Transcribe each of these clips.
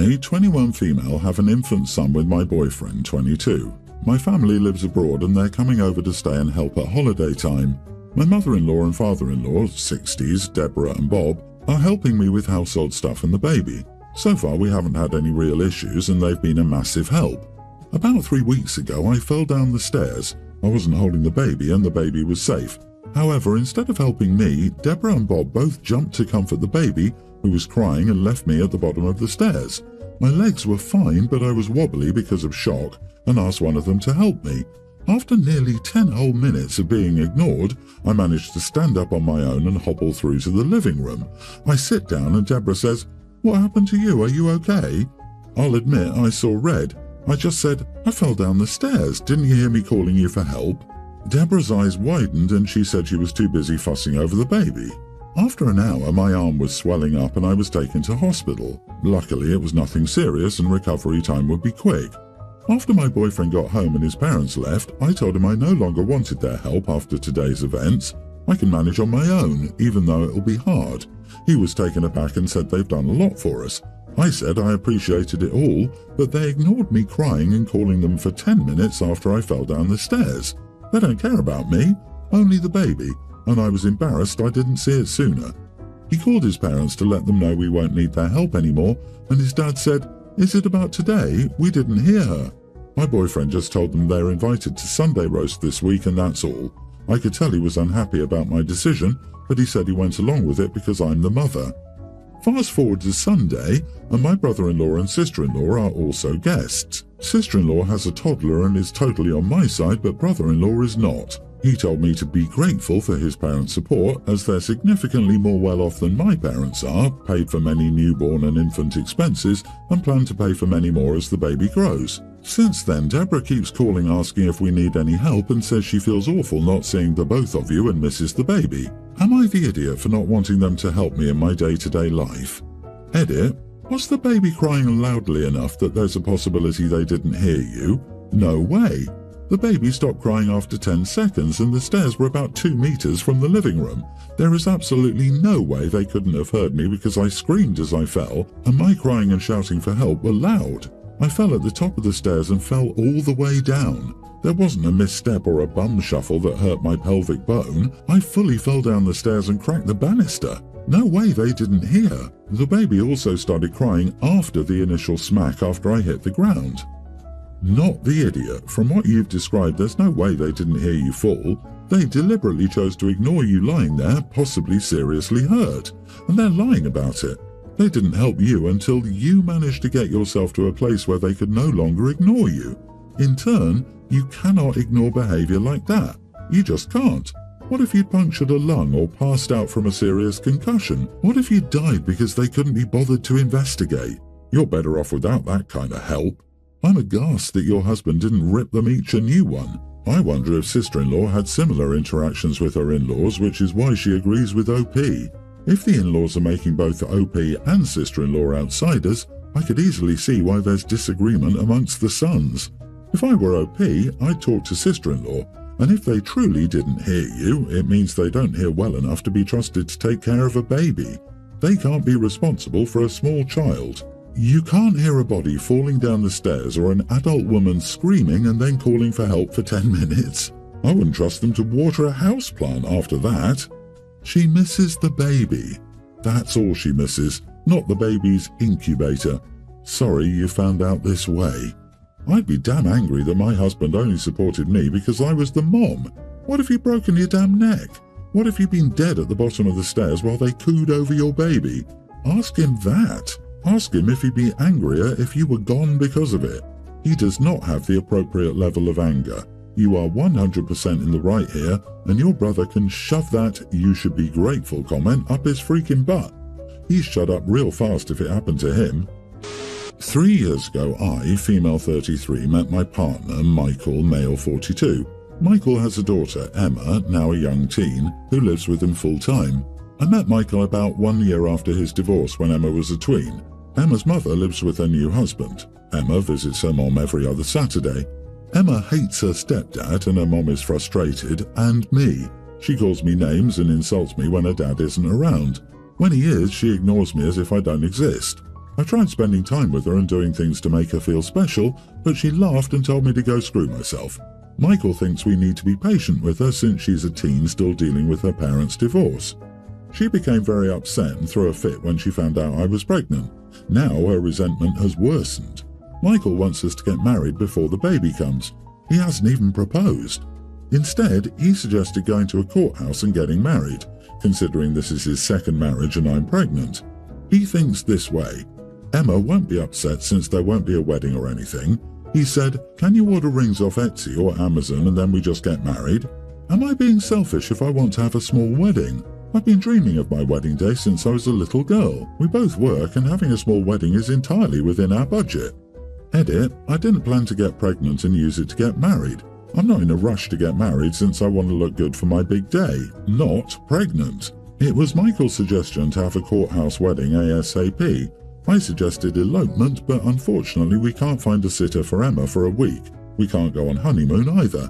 I, 21 female, have an infant son with my boyfriend, 22. My family lives abroad and they're coming over to stay and help at holiday time. My mother-in-law and father-in-law, 60s, Deborah and Bob, are helping me with household stuff and the baby. So far we haven't had any real issues and they've been a massive help. About 3 weeks ago I fell down the stairs. I wasn't holding the baby and the baby was safe. However, instead of helping me, Deborah and Bob both jumped to comfort the baby, who was crying, and left me at the bottom of the stairs. My legs were fine, but I was wobbly because of shock and asked one of them to help me. After nearly 10 whole minutes of being ignored, I managed to stand up on my own and hobble through to the living room. I sit down and Deborah says, "What happened to you? Are you okay?" I'll admit I saw red. I just said, "I fell down the stairs. Didn't you hear me calling you for help?" Deborah's eyes widened and she said she was too busy fussing over the baby. After an hour, my arm was swelling up and I was taken to hospital. Luckily, it was nothing serious and recovery time would be quick. After my boyfriend got home and his parents left, I told him I no longer wanted their help after today's events. I can manage on my own, even though it'll be hard. He was taken aback and said they've done a lot for us. I said I appreciated it all, but they ignored me crying and calling them for 10 minutes after I fell down the stairs. They don't care about me, only the baby, and I was embarrassed I didn't see it sooner. He called his parents to let them know we won't need their help anymore, and his dad said, "Is it about today? We didn't hear her." My boyfriend just told them they're invited to Sunday roast this week and that's all. I could tell he was unhappy about my decision, but he said he went along with it because I'm the mother. Fast forward to Sunday, and my brother-in-law and sister-in-law are also guests. Sister-in-law has a toddler and is totally on my side, but brother-in-law is not. He told me to be grateful for his parents' support, as they're significantly more well-off than my parents are, paid for many newborn and infant expenses, and plan to pay for many more as the baby grows. Since then, Deborah keeps calling asking if we need any help and says she feels awful not seeing the both of you and misses the baby. Am I the idiot for not wanting them to help me in my day-to-day life? Edit. Was the baby crying loudly enough that there's a possibility they didn't hear you? No way. The baby stopped crying after 10 seconds and the stairs were about 2 meters from the living room. There is absolutely no way they couldn't have heard me because I screamed as I fell, and my crying and shouting for help were loud. I fell at the top of the stairs and fell all the way down. There wasn't a misstep or a bum shuffle that hurt my pelvic bone. I fully fell down the stairs and cracked the banister. No way they didn't hear. The baby also started crying after the initial smack after I hit the ground. Not the idiot. From what you've described, there's no way they didn't hear you fall. They deliberately chose to ignore you lying there, possibly seriously hurt. And they're lying about it. They didn't help you until you managed to get yourself to a place where they could no longer ignore you. In turn, you cannot ignore behavior like that. You just can't. What if you'd punctured a lung or passed out from a serious concussion? What if you died because they couldn't be bothered to investigate? You're better off without that kind of help. I'm aghast that your husband didn't rip them each a new one. I wonder if sister-in-law had similar interactions with her in-laws, which is why she agrees with OP. If the in-laws are making both OP and sister-in-law outsiders, I could easily see why there's disagreement amongst the sons. If I were OP, I'd talk to sister-in-law, and if they truly didn't hear you, it means they don't hear well enough to be trusted to take care of a baby. They can't be responsible for a small child. You can't hear a body falling down the stairs or an adult woman screaming and then calling for help for 10 minutes. I wouldn't trust them to water a houseplant after that. She misses the baby. That's all she misses, not the baby's incubator. Sorry you found out this way. I'd be damn angry that my husband only supported me because I was the mom. What if you'd broken your damn neck? What if you'd been dead at the bottom of the stairs while they cooed over your baby? Ask him that. Ask him if he'd be angrier if you were gone because of it. He does not have the appropriate level of anger. You are 100% in the right here, and your brother can shove that "you should be grateful" comment up his freaking butt. He'd shut up real fast if it happened to him. 3 years ago, I, female 33, met my partner, Michael, male 42. Michael has a daughter, Emma, now a young teen, who lives with him full-time. I met Michael about 1 year after his divorce when Emma was a tween. Emma's mother lives with her new husband. Emma visits her mom every other Saturday. Emma hates her stepdad and her mom is frustrated, and me. She calls me names and insults me when her dad isn't around. When he is, she ignores me as if I don't exist. I tried spending time with her and doing things to make her feel special, but she laughed and told me to go screw myself. Michael thinks we need to be patient with her since she's a teen still dealing with her parents' divorce. She became very upset and threw a fit when she found out I was pregnant. Now her resentment has worsened. Michael wants us to get married before the baby comes. He hasn't even proposed. Instead, he suggested going to a courthouse and getting married, considering this is his second marriage and I'm pregnant. He thinks this way. Emma won't be upset since there won't be a wedding or anything. He said, "Can you order rings off Etsy or Amazon and then we just get married?" Am I being selfish if I want to have a small wedding? I've been dreaming of my wedding day since I was a little girl. We both work and having a small wedding is entirely within our budget. Edit, I didn't plan to get pregnant and use it to get married. I'm not in a rush to get married since I want to look good for my big day. Not pregnant. It was Michael's suggestion to have a courthouse wedding ASAP. I suggested elopement, but unfortunately we can't find a sitter for Emma for a week. We can't go on honeymoon either.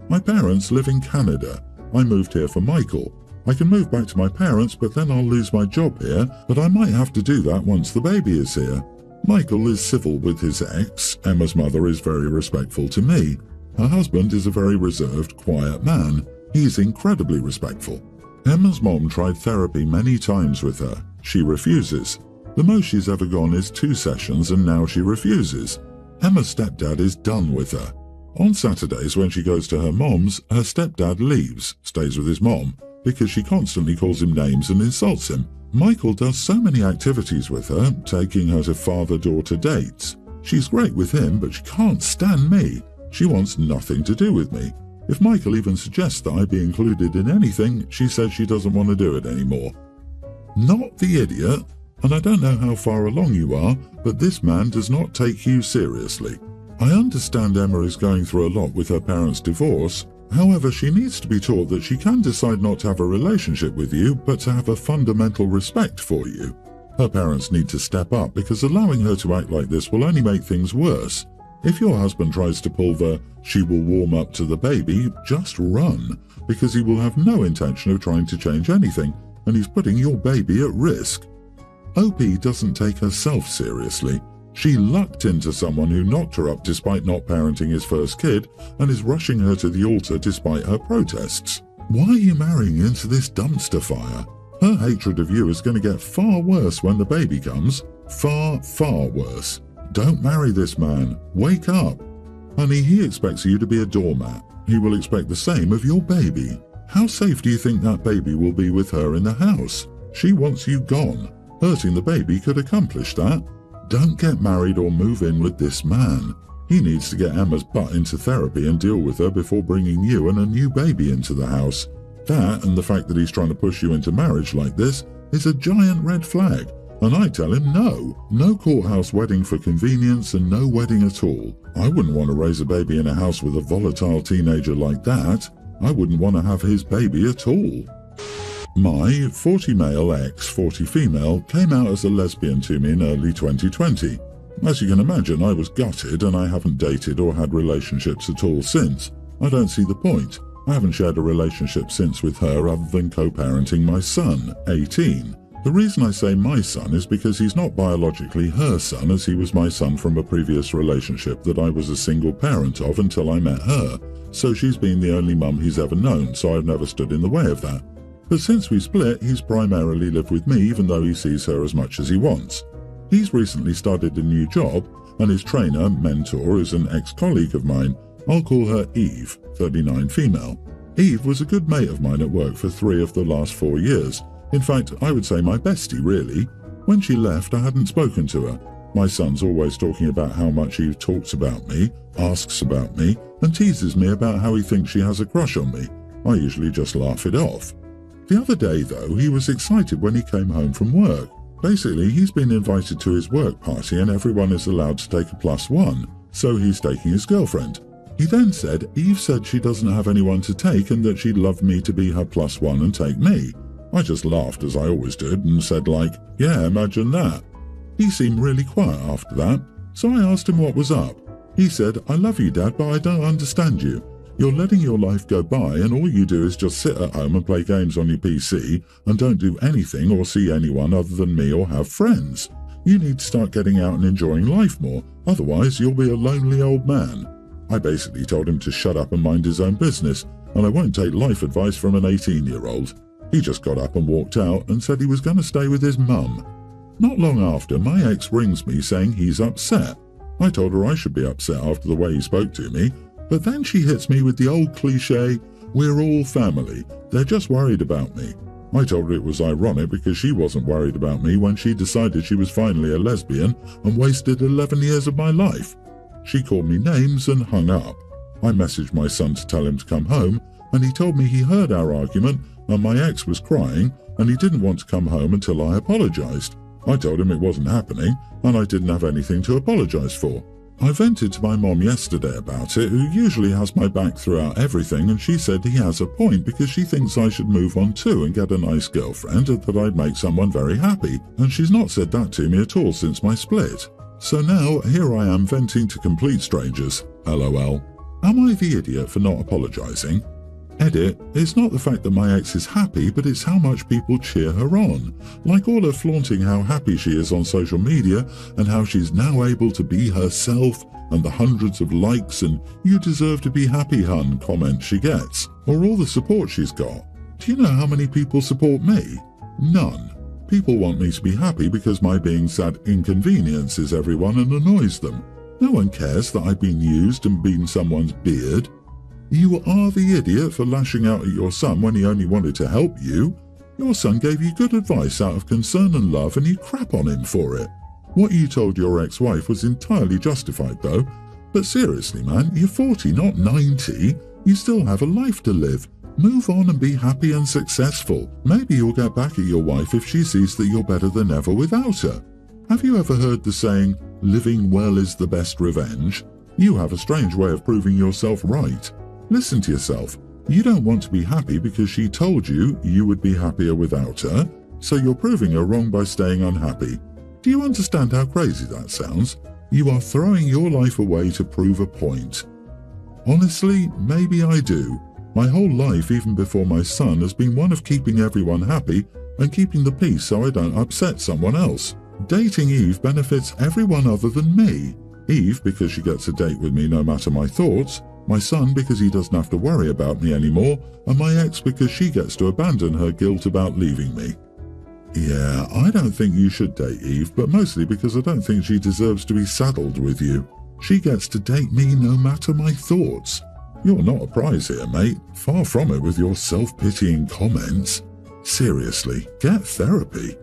My parents live in Canada. I moved here for Michael. I can move back to my parents, but then I'll lose my job here, but I might have to do that once the baby is here. Michael is civil with his ex. Emma's mother is very respectful to me. Her husband is a very reserved, quiet man. He's incredibly respectful. Emma's mom tried therapy many times with her. She refuses. The most she's ever gone is 2 sessions and now she refuses. Emma's stepdad is done with her. On Saturdays when she goes to her mom's, her stepdad leaves, stays with his mom, because she constantly calls him names and insults him. Michael does so many activities with her, taking her to father-daughter dates. She's great with him, but she can't stand me. She wants nothing to do with me. If Michael even suggests that I be included in anything, she says she doesn't want to do it anymore. Not the idiot, and I don't know how far along you are, but this man does not take you seriously. I understand Emma is going through a lot with her parents' divorce. However, she needs to be taught that she can decide not to have a relationship with you, but to have a fundamental respect for you. Her parents need to step up because allowing her to act like this will only make things worse. If your husband tries to pull the "she will warm up to the baby," just run, because he will have no intention of trying to change anything, and he's putting your baby at risk. OP doesn't take herself seriously. She lucked into someone who knocked her up despite not parenting his first kid and is rushing her to the altar despite her protests. Why are you marrying into this dumpster fire? Her hatred of you is going to get far worse when the baby comes. Far, far worse. Don't marry this man. Wake up. Honey, he expects you to be a doormat. He will expect the same of your baby. How safe do you think that baby will be with her in the house? She wants you gone. Hurting the baby could accomplish that. Don't get married or move in with this man. He needs to get Emma's butt into therapy and deal with her before bringing you and a new baby into the house. That and the fact that he's trying to push you into marriage like this is a giant red flag. And I tell him no. No courthouse wedding for convenience and no wedding at all. I wouldn't want to raise a baby in a house with a volatile teenager like that. I wouldn't want to have his baby at all. My 40 male ex 40 female came out as a lesbian to me in early 2020. As you can imagine, I was gutted and I haven't dated or had relationships at all since. I don't see the point. I haven't shared a relationship since with her other than co-parenting my son, 18. The reason I say my son is because he's not biologically her son, as he was my son from a previous relationship that I was a single parent of until I met her. So she's been the only mum he's ever known, so I've never stood in the way of that. But since we split, he's primarily lived with me even though he sees her as much as he wants. He's recently started a new job, and his trainer, mentor, is an ex-colleague of mine. I'll call her Eve, 39 female. Eve was a good mate of mine at work for 3 of the last 4 years. In fact, I would say my bestie, really. When she left, I hadn't spoken to her. My son's always talking about how much Eve talks about me, asks about me, and teases me about how he thinks she has a crush on me. I usually just laugh it off. The other day, though, he was excited when he came home from work. Basically, he's been invited to his work party and everyone is allowed to take a +1, so he's taking his girlfriend. He then said Eve said she doesn't have anyone to take and that she'd love me to be her +1 and take me. I just laughed, as I always did, and said yeah, imagine that. He seemed really quiet after that, so I asked him what was up. He said, I love you, Dad, but I don't understand you. You're letting your life go by and all you do is just sit at home and play games on your PC and don't do anything or see anyone other than me or have friends. You need to start getting out and enjoying life more, otherwise you'll be a lonely old man. I basically told him to shut up and mind his own business, and I won't take life advice from an 18-year-old. He just got up and walked out and said he was going to stay with his mum. Not long after, my ex rings me saying he's upset. I told her I should be upset after the way he spoke to me, but then she hits me with the old cliché, "We're all family, they're just worried about me." I told her it was ironic because she wasn't worried about me when she decided she was finally a lesbian and wasted 11 years of my life. She called me names and hung up. I messaged my son to tell him to come home, and he told me he heard our argument and my ex was crying and he didn't want to come home until I apologized. I told him it wasn't happening and I didn't have anything to apologize for. I vented to my mom yesterday about it, who usually has my back throughout everything, and she said he has a point because she thinks I should move on too and get a nice girlfriend and that I'd make someone very happy, and she's not said that to me at all since my split. So now here I am venting to complete strangers. LOL. Am I the idiot for not apologizing? Edit, it's not the fact that my ex is happy, but it's how much people cheer her on. Like all her flaunting how happy she is on social media and how she's now able to be herself, and the hundreds of likes and "you deserve to be happy, hun" comments she gets, or all the support she's got. Do you know how many people support me? None. People want me to be happy because my being sad inconveniences everyone and annoys them. No one cares that I've been used and been someone's beard. You are the idiot for lashing out at your son when he only wanted to help you. Your son gave you good advice out of concern and love and you crap on him for it. What you told your ex-wife was entirely justified though. But seriously man, you're 40 not 90. You still have a life to live. Move on and be happy and successful. Maybe you'll get back at your wife if she sees that you're better than ever without her. Have you ever heard the saying, "Living well is the best revenge"? You have a strange way of proving yourself right. Listen to yourself. You don't want to be happy because she told you you would be happier without her, so you're proving her wrong by staying unhappy. Do you understand how crazy that sounds? You are throwing your life away to prove a point. Honestly, maybe I do. My whole life, even before my son, has been one of keeping everyone happy and keeping the peace so I don't upset someone else. Dating Eve benefits everyone other than me. Eve because she gets a date with me no matter my thoughts, my son because he doesn't have to worry about me anymore, and my ex because she gets to abandon her guilt about leaving me. Yeah, I don't think you should date Eve, but mostly because I don't think she deserves to be saddled with you. She gets to date me no matter my thoughts. You're not a prize here, mate. Far from it with your self-pitying comments. Seriously, get therapy.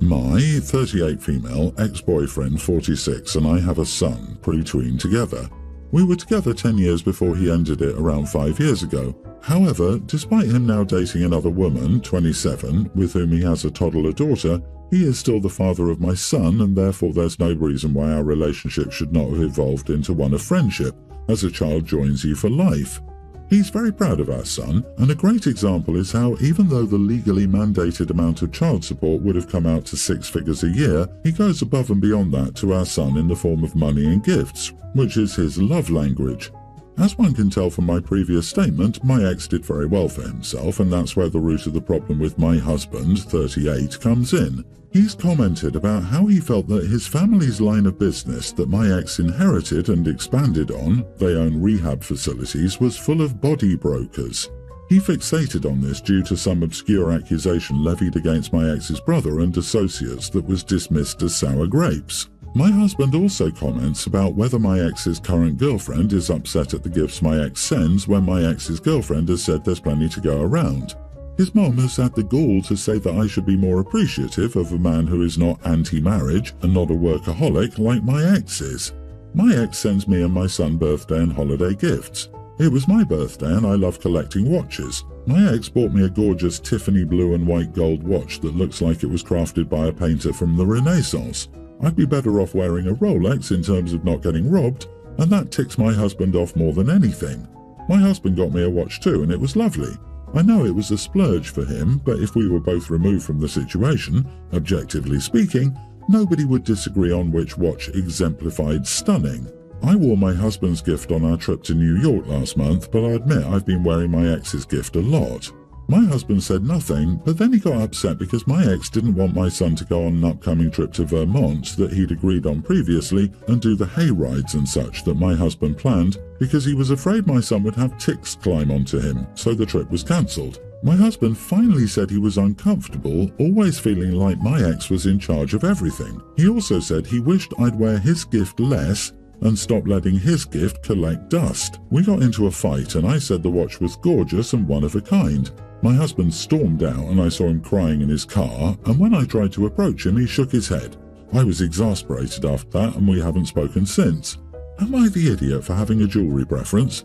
My 38 female ex-boyfriend 46 and I have a son, pre-tween together. We were together 10 years before he ended it around 5 years ago. However, despite him now dating another woman, 27, with whom he has a toddler daughter, he is still the father of my son, and therefore there's no reason why our relationship should not have evolved into one of friendship, as a child joins you for life. He's very proud of our son, and a great example is how even though the legally mandated amount of child support would have come out to 6 figures a year, he goes above and beyond that to our son in the form of money and gifts, which is his love language. As one can tell from my previous statement, my ex did very well for himself, and that's where the root of the problem with my husband, 38, comes in. He's commented about how he felt that his family's line of business that my ex inherited and expanded on, they own rehab facilities, was full of body brokers. He fixated on this due to some obscure accusation levied against my ex's brother and associates that was dismissed as sour grapes. My husband also comments about whether my ex's current girlfriend is upset at the gifts my ex sends when my ex's girlfriend has said there's plenty to go around. His mom has had the gall to say that I should be more appreciative of a man who is not anti-marriage and not a workaholic like my ex is. My ex sends me and my son birthday and holiday gifts. It was my birthday and I love collecting watches. My ex bought me a gorgeous Tiffany blue and white gold watch that looks like it was crafted by a painter from the Renaissance. I'd be better off wearing a Rolex in terms of not getting robbed, and that ticks my husband off more than anything. My husband got me a watch too, and it was lovely. I know it was a splurge for him, but if we were both removed from the situation, objectively speaking, nobody would disagree on which watch exemplified stunning. I wore my husband's gift on our trip to New York last month, but I admit I've been wearing my ex's gift a lot. My husband said nothing, but then he got upset because my ex didn't want my son to go on an upcoming trip to Vermont that he'd agreed on previously and do the hay rides and such that my husband planned because he was afraid my son would have ticks climb onto him, so the trip was cancelled. My husband finally said he was uncomfortable, always feeling like my ex was in charge of everything. He also said he wished I'd wear his gift less and stop letting his gift collect dust. We got into a fight and I said the watch was gorgeous and one of a kind. My husband stormed out and I saw him crying in his car, and when I tried to approach him he shook his head. I was exasperated after that and we haven't spoken since. Am I the idiot for having a jewellery preference?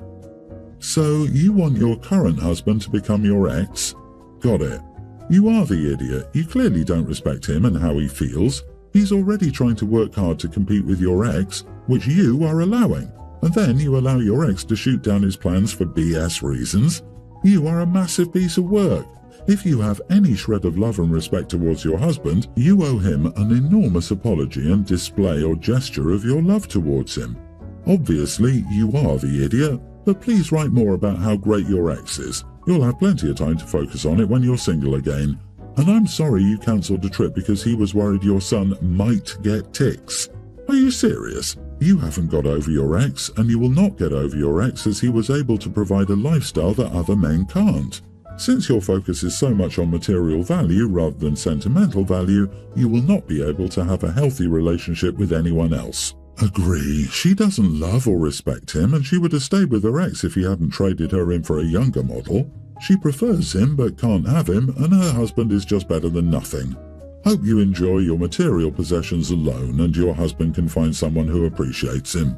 So you want your current husband to become your ex? Got it. You are the idiot. You clearly don't respect him and how he feels. He's already trying to work hard to compete with your ex, which you are allowing. And then you allow your ex to shoot down his plans for BS reasons. You are a massive piece of work. If you have any shred of love and respect towards your husband, you owe him an enormous apology and display or gesture of your love towards him. Obviously, you are the idiot, but please write more about how great your ex is. You'll have plenty of time to focus on it when you're single again. And I'm sorry you cancelled the trip because he was worried your son might get ticks. Are you serious? You haven't got over your ex, and you will not get over your ex as he was able to provide a lifestyle that other men can't. Since your focus is so much on material value rather than sentimental value, you will not be able to have a healthy relationship with anyone else. Agree. She doesn't love or respect him, and she would have stayed with her ex if he hadn't traded her in for a younger model. She prefers him but can't have him, and her husband is just better than nothing. Hope you enjoy your material possessions alone and your husband can find someone who appreciates him.